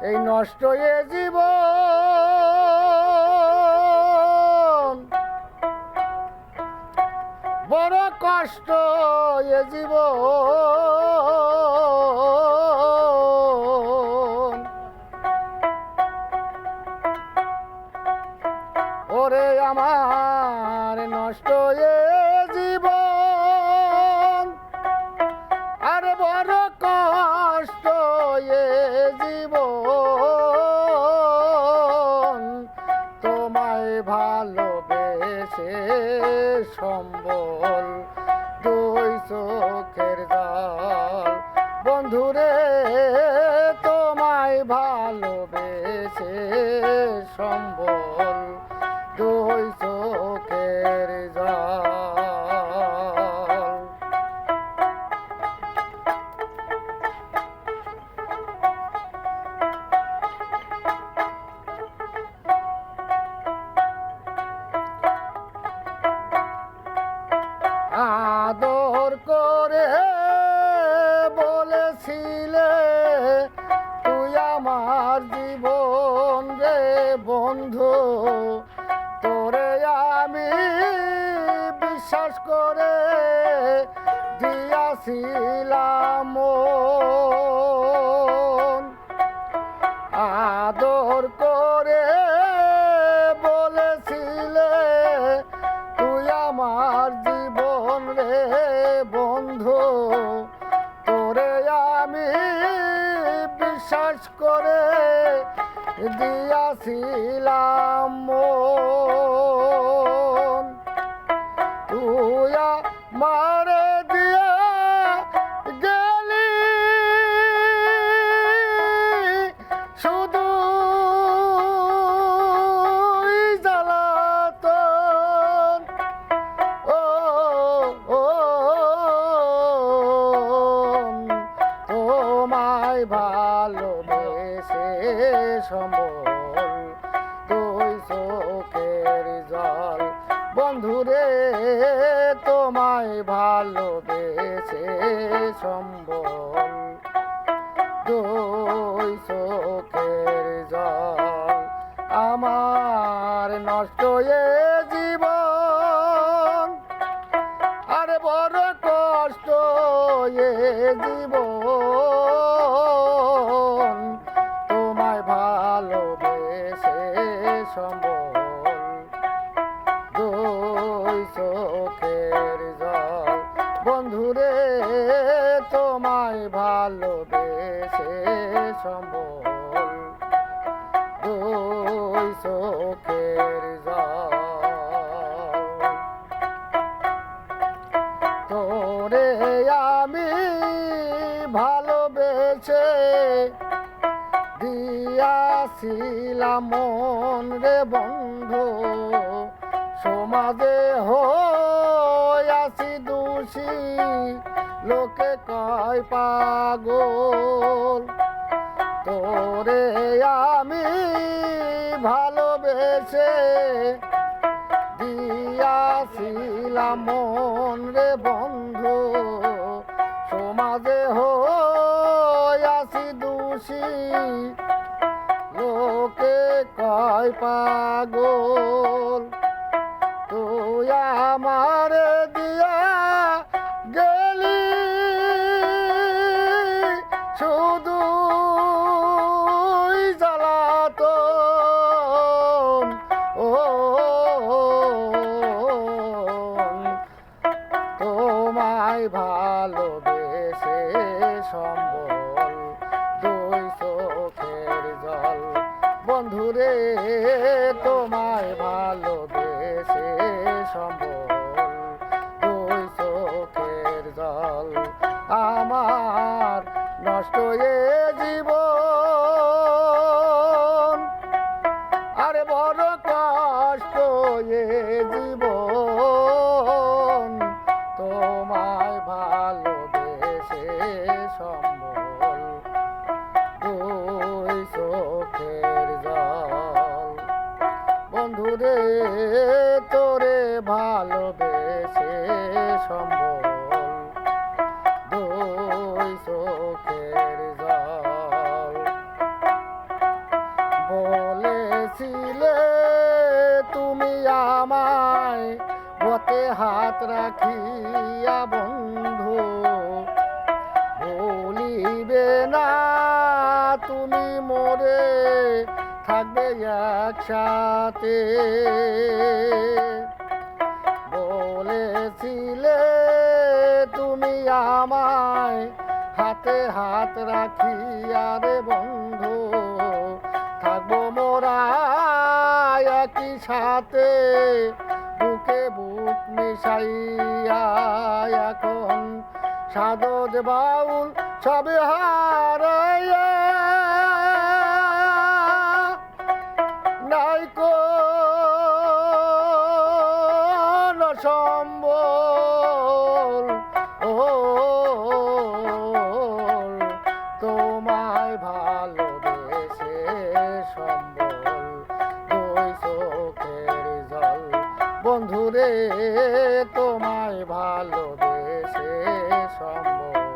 এই নষ্ট এ জীবন, বড় কষ্ট এ জীবন। ওরে আমার নষ্ট এ জীবন, আর বড় কষ্ট এ জীবন। তোমায় ভালোবেসে সম্বল দুই চোখের জল, বন্ধুরে তোমায় ভালোবেসে সম্বল দুই চোখের জল। আদর করে বলেছিলে তুই আমার জীবন রে বন্ধু, তোরে আমি বিশ্বাস করে দিয়াছিলাম মন। আদর করে বলেছিলে তুই আমার জীবন রে বন্ধু, তোরে আমি বিশ্বাস করে দিয়াছিলাম মন। তুই আমারে দিয়া গেলি শুধু জ্বালাতন। ও তোমায় ভালোবেসে সম্বল দুই চোখের জল, বন্ধুরে তোমায় ভালোবেসে সম্বল দুই চোখের জল। আমার নষ্ট এ জীবন, আর বড় কষ্ট এ জীবন। তোমায় ভালোবেসে সম্বল দুই চোখের জল, বন্ধুরে তোমায় ভালোবেসে সম্বল দুই চোখের জল। তোরে আমি ভালোবেসে দিয়াছিলাম মন রে বন্ধু, সমাজে হইয়াছি দোষী, লোকে কয় পাগল। তোরে আমি ভালোবেসে দিয়াছিলাম মন রে বন্ধু, সমাজে হইয়াছি দোষী, লোকে কয় পাগল। তুই আমারে দিয়া গেলি শুধু জ্বালাতন। ও তোমায় ভালোবেসে সম্বল দুই চোখের জল, বন্ধুরে তোমায় ভালোবেসে সম্বল দুই চোখের জল। আমার নষ্ট এ জীবন, আরে বড় কষ্ট এ জীবন। তোমায় ভালোবেসে সম্বল রাখিয়া বন্ধু ভুলিবে না তুমি মোরে থাকবে একসাথে বলেছিলে তুমি আমায় হাতে হাত রাখিয়া রে বন্ধু থাকবো মোরা একই সাথে বুকে বুক মিশাইয়া এখন সাধদ বাউল সবে হারাইয়া নাই কোন সম্বল ও তোমায় ভালোবেসে সম্বল দুই চোখের জল বন্ধুরে তোমায় ভালোবেসে সম্বল